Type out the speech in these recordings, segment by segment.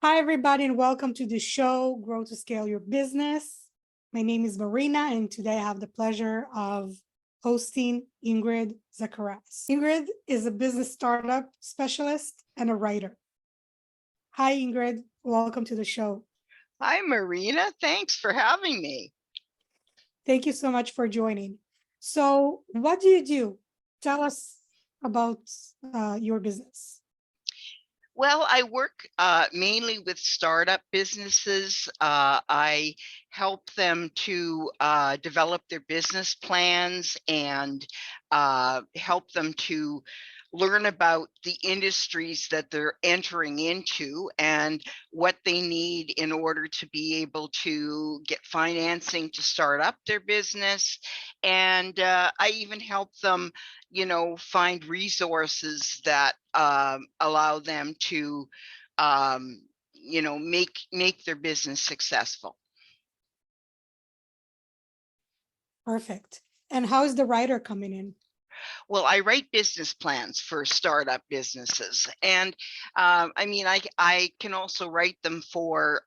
Hi, everybody, and welcome to the show, Grow to Scale Your Business. My name is Marina, and today I have the pleasure of hosting Ingrid Zacharias. Ingrid is a business startup specialist and a writer. Hi, Ingrid. Welcome to the show. Hi, Marina. Thanks for having me. Thank you so much for joining. So, what do you do? Tell us about your business. Well, I work mainly with startup businesses. I help them to develop their business plans and help them to learn about the industries that they're entering into and what they need in order to be able to get financing to start up their business. And I even help them find resources that allow them to make their business successful. Perfect. And how is the writer coming in? Well, I write business plans for startup businesses, and I can also write them for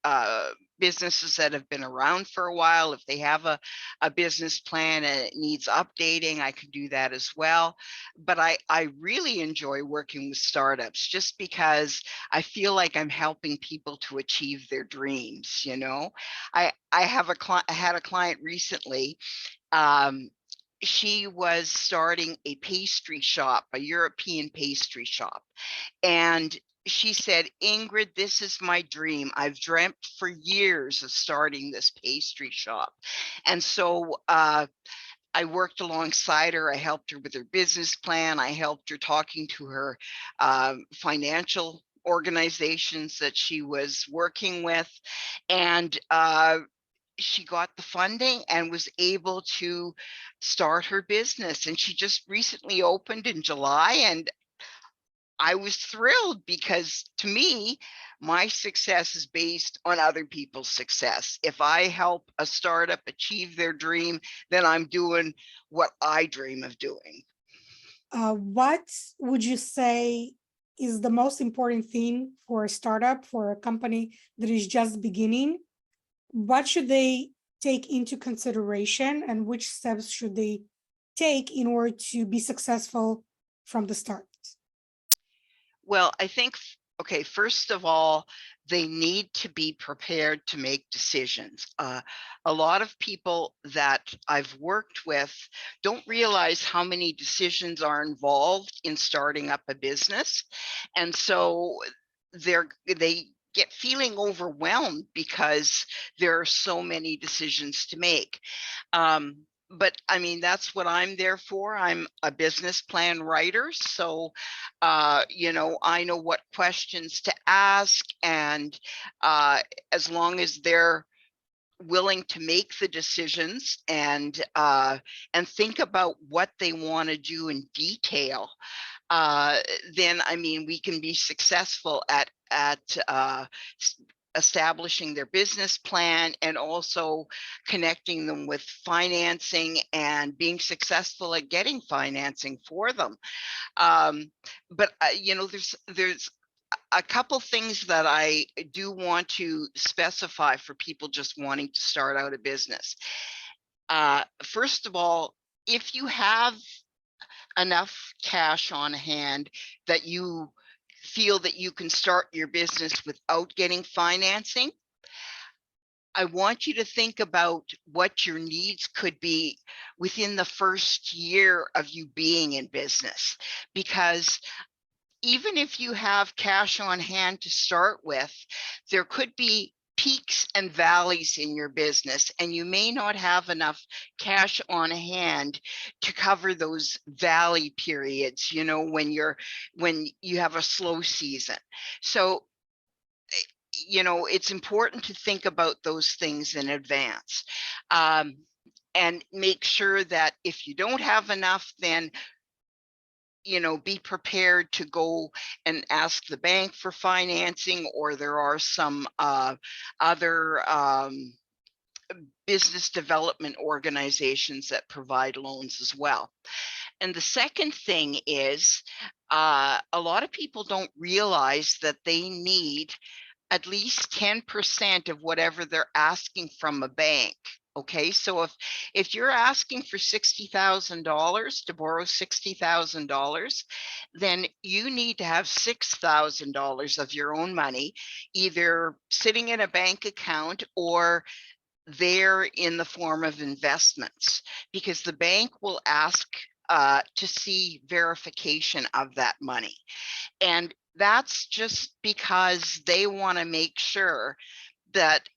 businesses that have been around for a while. If they have a business plan and it needs updating, I can do that as well. But I really enjoy working with startups just because I feel like I'm helping people to achieve their dreams. I had a client recently. She was starting a pastry shop, a European pastry shop. And she said, Ingrid, this is my dream. I've dreamt for years of starting this pastry shop. And so I worked alongside her. I helped her with her business plan. I helped her talking to her financial organizations that she was working with. And she got the funding and was able to start her business. And she just recently opened in July. And I was thrilled because to me, my success is based on other people's success. If I help a startup achieve their dream, then I'm doing what I dream of doing. What would you say is the most important thing for a startup, for a company that is just beginning? What should they take into consideration, and which steps should they take in order to be successful from the start? Well, I think, okay, first of all, they need to be prepared to make decisions. A lot of people that I've worked with don't realize how many decisions are involved in starting up a business. And so they get feeling overwhelmed because there are so many decisions to make. But I mean, that's what I'm there for. I'm a business plan writer. So, I know what questions to ask. And as long as they're willing to make the decisions and think about what they want to do in detail, then I mean we can be successful at establishing their business plan and also connecting them with financing and being successful at getting financing for them. But there's a couple things that I do want to specify for people just wanting to start out a business. First of all, if you have enough cash on hand that you feel that you can start your business without getting financing, I want you to think about what your needs could be within the first year of you being in business. Because even if you have cash on hand to start with, there could be peaks and valleys in your business, and you may not have enough cash on hand to cover those valley periods, when you have a slow season. So it's important to think about those things in advance, and make sure that if you don't have enough, then be prepared to go and ask the bank for financing, or there are some other business development organizations that provide loans as well. And the second thing is, a lot of people don't realize that they need at least 10% of whatever they're asking from a bank. Okay, so if you're asking for $60,000 to borrow $60,000, then you need to have $6,000 of your own money, either sitting in a bank account or there in the form of investments, because the bank will ask to see verification of that money. And that's just because they want to make sure that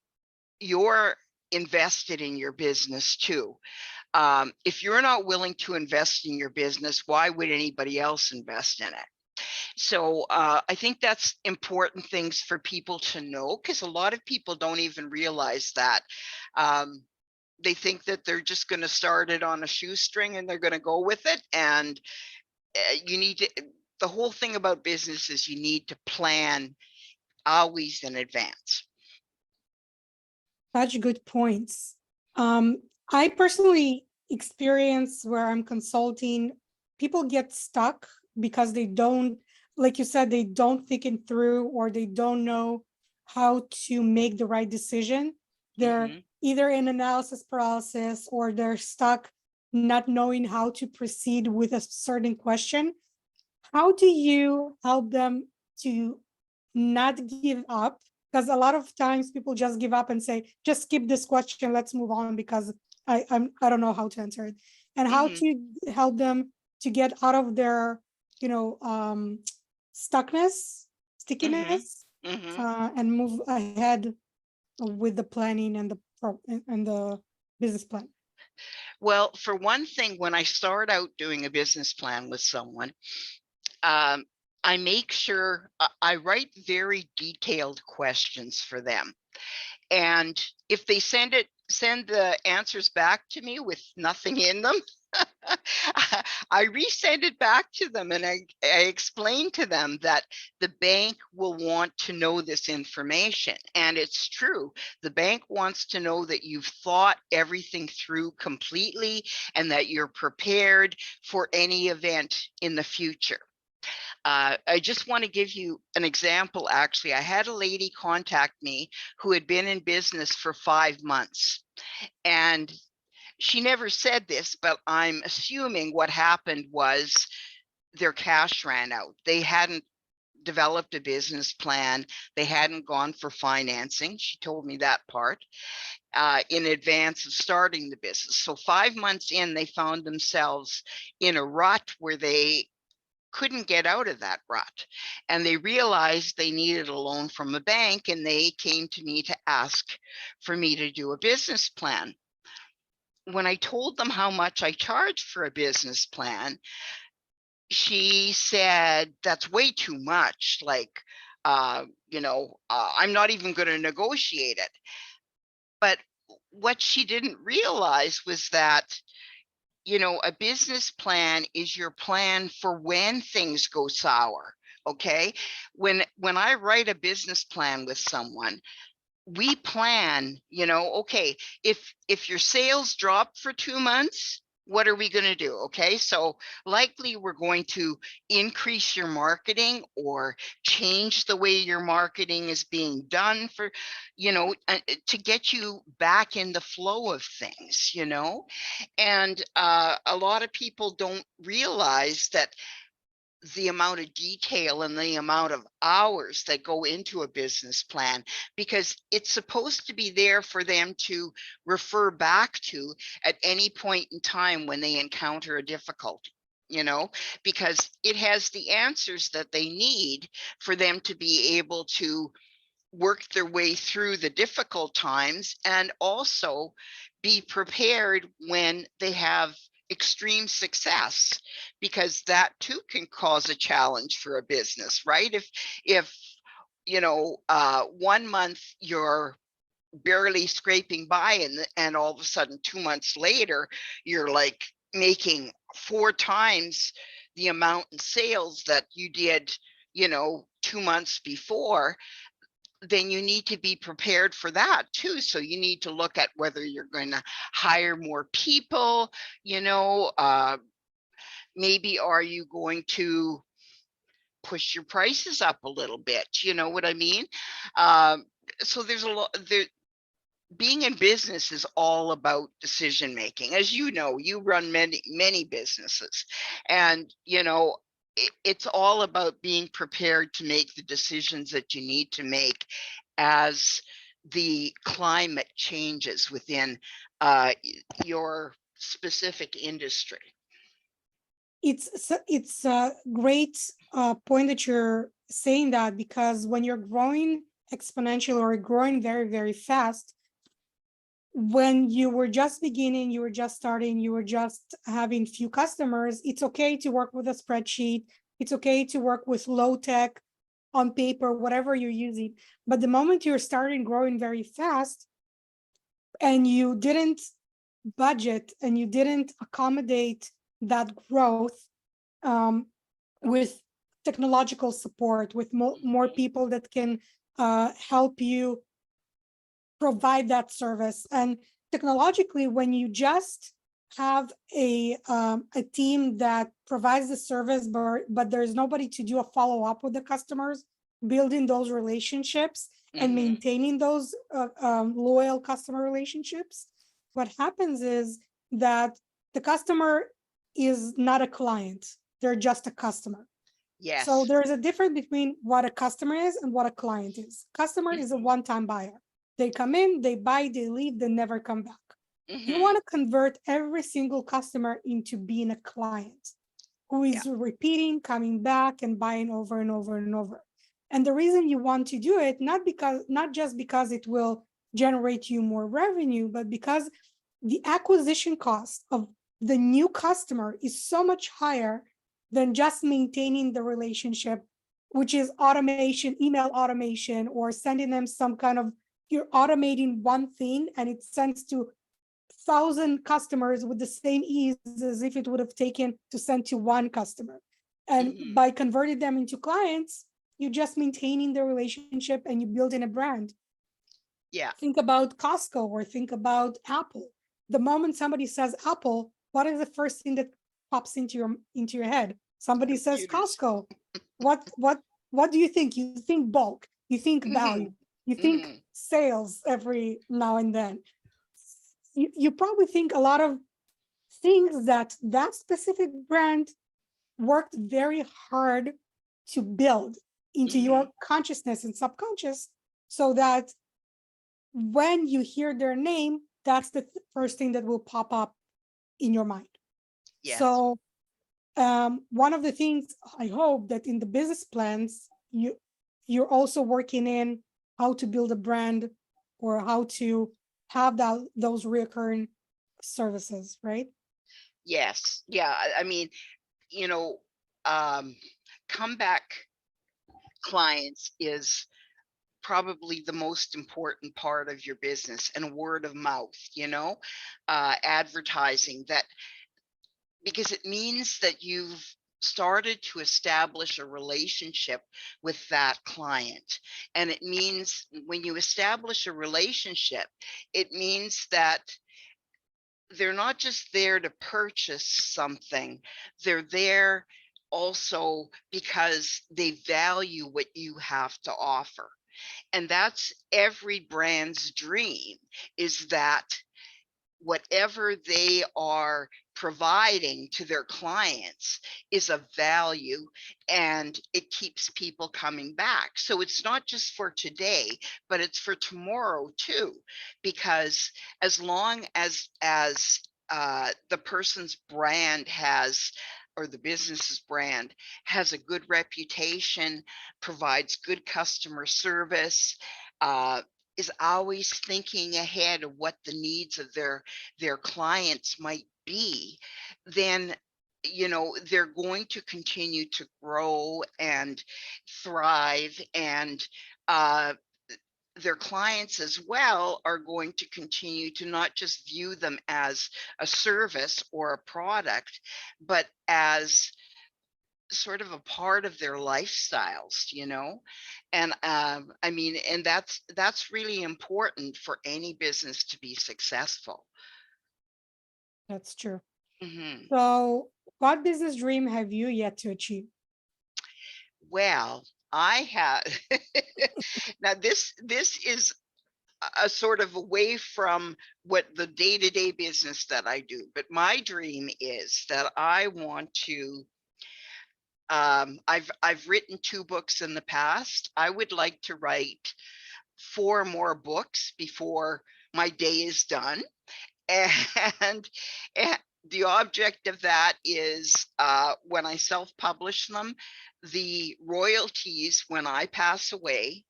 you're invested in your business too. If you're not willing to invest in your business, why would anybody else invest in it? So I think that's important things for people to know, because a lot of people don't even realize that. They think that they're just going to start it on a shoestring and they're going to go with it. And you need to, the whole thing about business is you need to plan always in advance. Such good points. I personally experience where I'm consulting, people get stuck because they don't, like you said, they don't think it through, or they don't know how to make the right decision. They're either in analysis paralysis, or they're stuck not knowing how to proceed with a certain question. How do you help them to not give up? Because a lot of times people just give up and say, just skip this question, let's move on, because I don't know how to answer it. And how to help them to get out of their, stickiness, and move ahead with the planning and the business plan. Well, for one thing, when I start out doing a business plan with someone, I make sure I write very detailed questions for them. And if they send the answers back to me with nothing in them, I resend it back to them, and I explain to them that the bank will want to know this information. And it's true. The bank wants to know that you've thought everything through completely and that you're prepared for any event in the future. I just want to give you an example. Actually, I had a lady contact me who had been in business for 5 months, and she never said this, but I'm assuming what happened was their cash ran out. They hadn't developed a business plan. They hadn't gone for financing. She told me that part in advance of starting the business. So 5 months in, they found themselves in a rut where they couldn't get out of that rut, and they realized they needed a loan from a bank, and they came to me to ask for me to do a business plan. When I told them how much I charge for a business plan, she said, that's way too much. Like, I'm not even going to negotiate it. But what she didn't realize was that a business plan is your plan for when things go sour. Okay. When I write a business plan with someone, we plan, okay, if your sales drop for 2 months, what are we going to do? Okay, so likely we're going to increase your marketing or change the way your marketing is being done for, to get you back in the flow of things, and a lot of people don't realize that the amount of detail and the amount of hours that go into a business plan, because it's supposed to be there for them to refer back to at any point in time when they encounter a difficulty, because it has the answers that they need for them to be able to work their way through the difficult times, and also be prepared when they have extreme success, because that too can cause a challenge for a business, right? If 1 month you're barely scraping by, and all of a sudden 2 months later you're like making 4 times the amount in sales that you did 2 months before, then you need to be prepared for that too. So you need to look at whether you're going to hire more people, maybe are you going to push your prices up a little bit. You know what I mean? Um, so there's a lot there. Being in business is all about decision making. As you know, you run many businesses, and it's all about being prepared to make the decisions that you need to make as the climate changes within your specific industry. It's a great point that you're saying that, because when you're growing exponentially or growing very, very fast, when you were just beginning, you were just starting, you were just having few customers, it's okay to work with a spreadsheet. It's okay to work with low tech on paper, whatever you're using. But the moment you're starting growing very fast and you didn't budget and you didn't accommodate that growth with technological support, with more people that can help you provide that service. And technologically, when you just have a team that provides the service, but there's nobody to do a follow-up with the customers, building those relationships and maintaining those loyal customer relationships, what happens is that the customer is not a client, they're just a customer. Yes. So there's a difference between what a customer is and what a client is. Customer is a one-time buyer. They come in, they buy, they leave, they never come back. You want to convert every single customer into being a client who is repeating, coming back, and buying over and over and over. And the reason you want to do it, not just because it will generate you more revenue, but because the acquisition cost of the new customer is so much higher than just maintaining the relationship, which is automation, email automation, or sending them some kind of, you're automating one thing and it sends to 1,000 customers with the same ease as if it would have taken to send to one customer. And by converting them into clients, you're just maintaining the relationship and you're building a brand. Yeah. Think about Costco or think about Apple. The moment somebody says Apple, what is the first thing that pops into your head? Somebody says Costco. What do you think? You think bulk, you think value, you think sales every now and then. You probably think a lot of things that specific brand worked very hard to build into your consciousness and subconscious, so that when you hear their name, that's the first thing that will pop up in your mind. Yes. So one of the things I hope that in the business plans, you're also working in how to build a brand or how to have those recurring services, right? Yes. Yeah. I mean, comeback clients is probably the most important part of your business, and word of mouth, advertising that, because it means that you've started to establish a relationship with that client. And it means when you establish a relationship, it means that they're not just there to purchase something, they're there also because they value what you have to offer. And that's every brand's dream, is that whatever they are providing to their clients is of value, and it keeps people coming back. So it's not just for today, but it's for tomorrow too, because as long as the person's brand has, or the business's brand has a good reputation, provides good customer service, is always thinking ahead of what the needs of their clients might be, then they're going to continue to grow and thrive, and their clients as well are going to continue to not just view them as a service or a product, but as sort of a part of their lifestyles, and and that's really important for any business to be successful. That's true. So what business dream have you yet to achieve? Well, I have now this is a sort of away from what the day-to-day business that I do, but my dream is that I want to I've written 2 books in the past. I would like to write 4 more books before my day is done. And, and the object of that is when I self-publish them, the royalties when I pass away,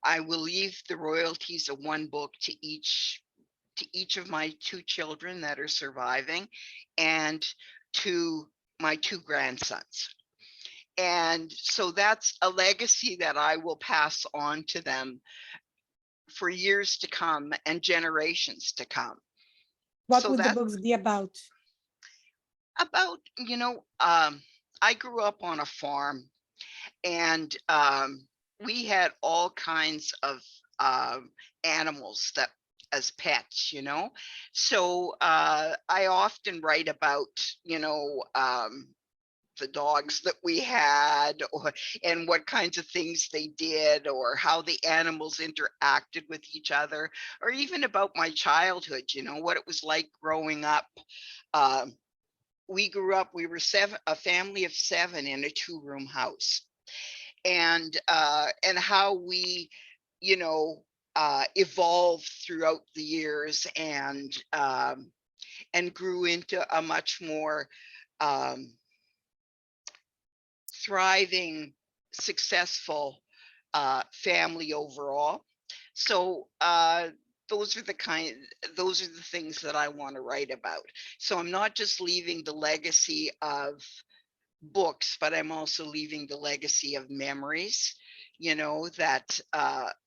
I will leave the royalties of 1 book to each of my 2 children that are surviving and to my 2 grandsons. And so that's a legacy that I will pass on to them for years to come and generations to come. What So would the that's books be about? about, I grew up on a farm, and we had all kinds of animals that as pets. So I often write about, the dogs that we had, and what kinds of things they did, or how the animals interacted with each other, or even about my childhood, what it was like growing up. Um, we were a family of 7 in a 2-room house, and how we, you know, evolved throughout the years, and grew into a much more um, thriving, successful family overall. So those are the things that I want to write about. So I'm not just leaving the legacy of books, but I'm also leaving the legacy of memories, that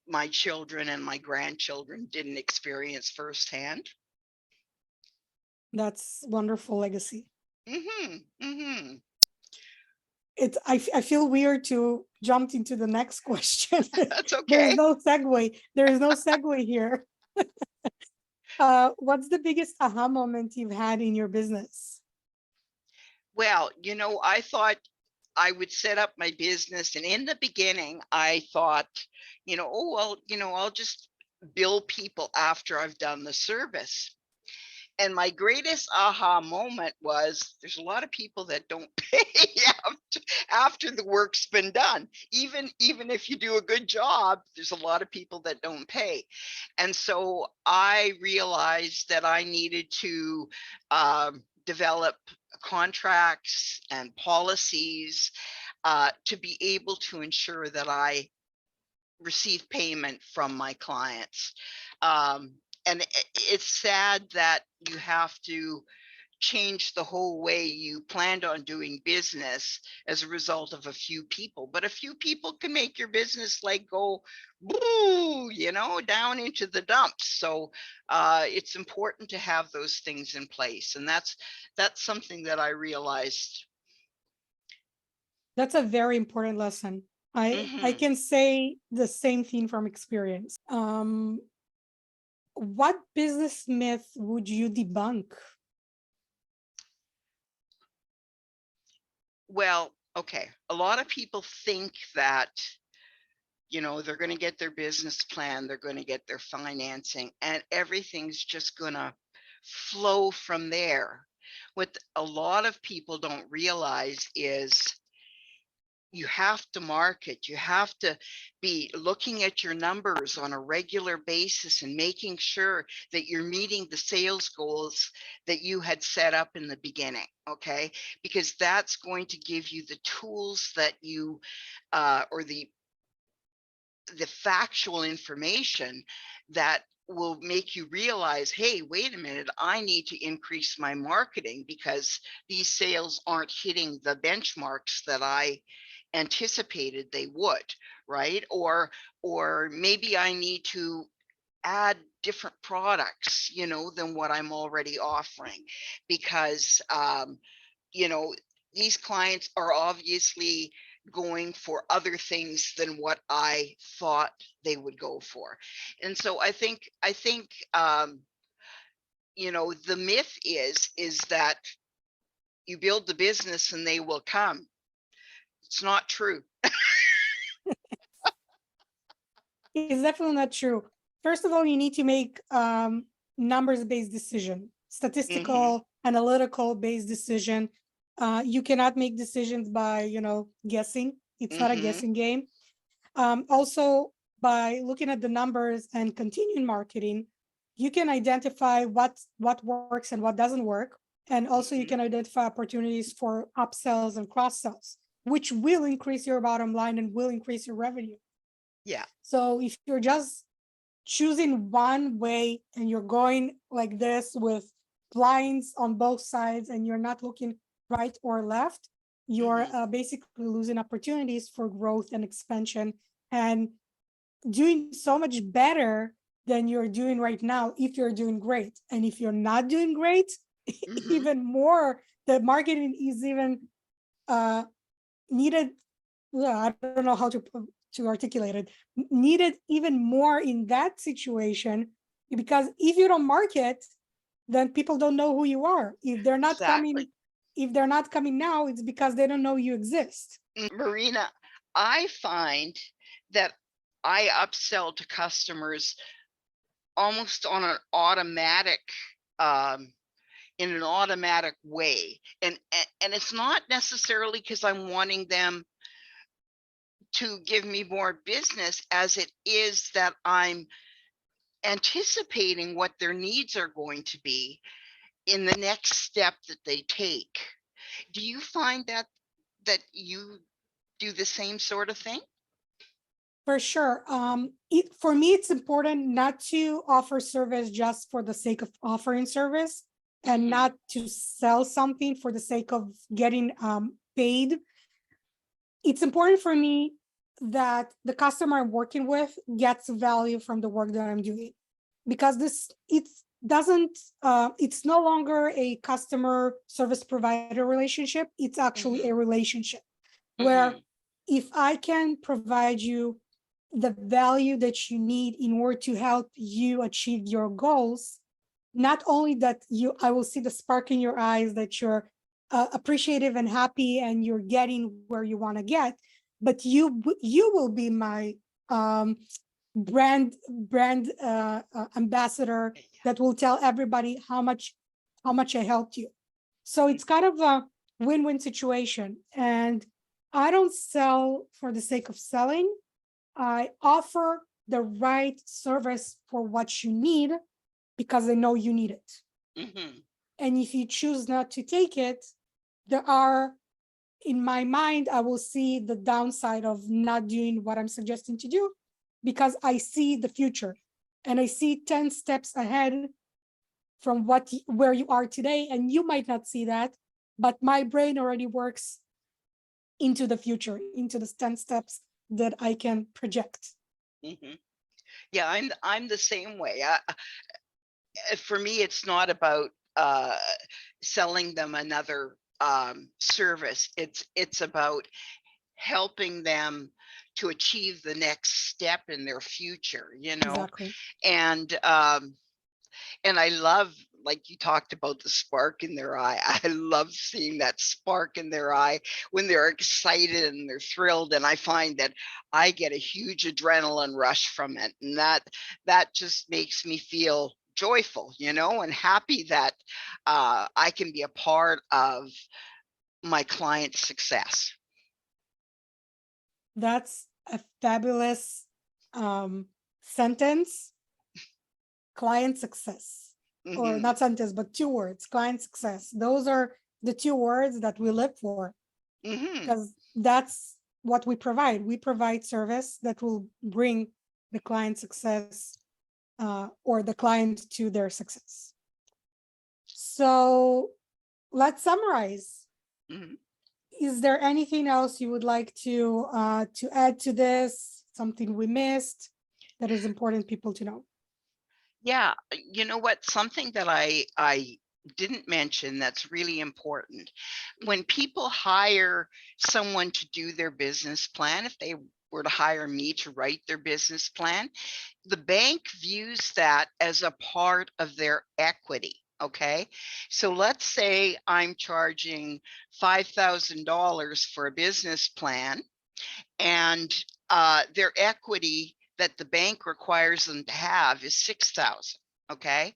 my children and my grandchildren didn't experience firsthand. That's wonderful legacy. Mm-hmm. Mm-hmm. I feel weird to jump into the next question. That's There is okay. no segue. There is no segue here. What's the biggest aha moment you've had in your business? Well, I thought I would set up my business. And in the beginning, I thought, oh, well, I'll just bill people after I've done the service. And my greatest aha moment was there's a lot of people that don't pay after the work's been done. Even if you do a good job, there's a lot of people that don't pay. And so I realized that I needed to develop contracts and policies to be able to ensure that I receive payment from my clients. And it's sad that you have to change the whole way you planned on doing business as a result of a few people. But a few people can make your business like go boo, down into the dumps. So it's important to have those things in place. And that's something that I realized. That's a very important lesson. I Mhm. can say the same thing from experience. What business myth would you debunk? Well, okay. A lot of people think that, they're going to get their business plan, they're going to get their financing, and everything's just going to flow from there. What a lot of people don't realize is you have to market, you have to be looking at your numbers on a regular basis and making sure that you're meeting the sales goals that you had set up in the beginning. Okay, because that's going to give you the tools that you or the factual information that will make you realize, hey, wait a minute, I need to increase my marketing because these sales aren't hitting the benchmarks that I anticipated they would, right? Or maybe I need to add different products, than what I'm already offering, because you know, these clients are obviously going for other things than what I thought they would go for. And so I think the myth is that you build the business and they will come. It's not true. It's definitely not true. First of all, you need to make numbers-based decision, Hmm. statistical, analytical based decision. You cannot make decisions by, guessing. It's not a Hmm. guessing game. Also, by looking at the numbers and continuing marketing, you can identify what works and what doesn't work. And also you Hmm. can identify opportunities for upsells and cross sells, which will increase your bottom line and will increase your revenue. Yeah. So if you're just choosing one way and you're going like this with blinds on both sides and you're not looking right or left, you're Hmm. basically losing opportunities for growth and expansion and doing so much better than you're doing right now if you're doing great. And if you're not doing great, Hmm. even more, the marketing is even uh, needed. I don't know how to articulate it. Needed even more in that situation, because if you don't market, then people don't know who you are. Exactly. If they're not coming now, it's because they don't know you exist. Marina, I find that I upsell to customers almost on an automatic, um, in an automatic way. And it's not necessarily because I'm wanting them to give me more business as it is that I'm anticipating what their needs are going to be in the next step that they take. Do you find that you do the same sort of thing? For sure. For me, it's important not to offer service just for the sake of offering service and Hmm. not to sell something for the sake of getting paid. It's important for me that the customer I'm working with gets value from the work that I'm doing, because it's no longer a customer service provider relationship. It's actually Hmm. a relationship where Hmm. if I can provide you the value that you need in order to help you achieve your goals, not only that I will see the spark in your eyes that you're appreciative and happy and you're getting where you want to get, but you will be my um, brand ambassador that will tell everybody how much I helped you. So it's kind of a win-win situation. And I don't sell for the sake of selling. I offer the right service for what you need because I know you need it. Hmm. And if you choose not to take it, there are, in my mind, I will see the downside of not doing what I'm suggesting to do because I see the future and I see 10 steps ahead from where you are today. And you might not see that, but my brain already works into the future, into the 10 steps that I can project. Hmm. Yeah, I'm the same way. For me, it's not about selling them another service. It's about helping them to achieve the next step in their future. Exactly. And and I love, like you talked about the spark in their eye. I love seeing that spark in their eye when they're excited and they're thrilled. And I find that I get a huge adrenaline rush from it. And that just makes me feel joyful, and happy that I can be a part of my client's success. That's a fabulous sentence. Client success, or Hmm. not sentence, but two words, client success. Those are the two words that we live for Hmm. because that's what we provide. We provide service that will bring the client success or the client to their success. So let's summarize. Hmm. Is there anything else you would like to add to this? Something we missed that is important people to know? Yeah, you know what? Something that I didn't mention that's really important. When people hire someone to do their business plan, if they were to hire me to write their business plan, the bank views that as a part of their equity. Okay, so let's say I'm charging $5,000 for a business plan, and their equity that the bank requires them to have is 6,000. Okay,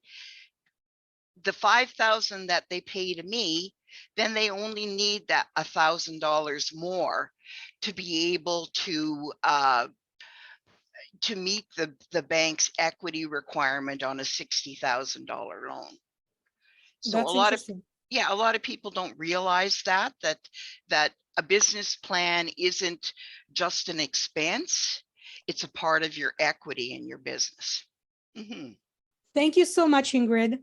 the 5,000 that they pay to me, then they only need that $1,000 more to be able to meet the bank's equity requirement on a $60,000 loan. So That's interesting. a lot of people don't realize that a business plan isn't just an expense, it's a part of your equity in your business. Mhm. Thank you so much, Ingrid.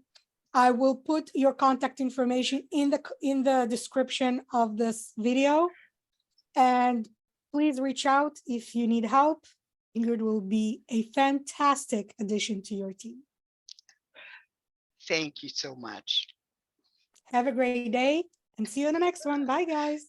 I will put your contact information in the description of this video, and please reach out if you need help. Ingrid will be a fantastic addition to your team. Thank you so much. Have a great day and see you in the next one. Bye, guys.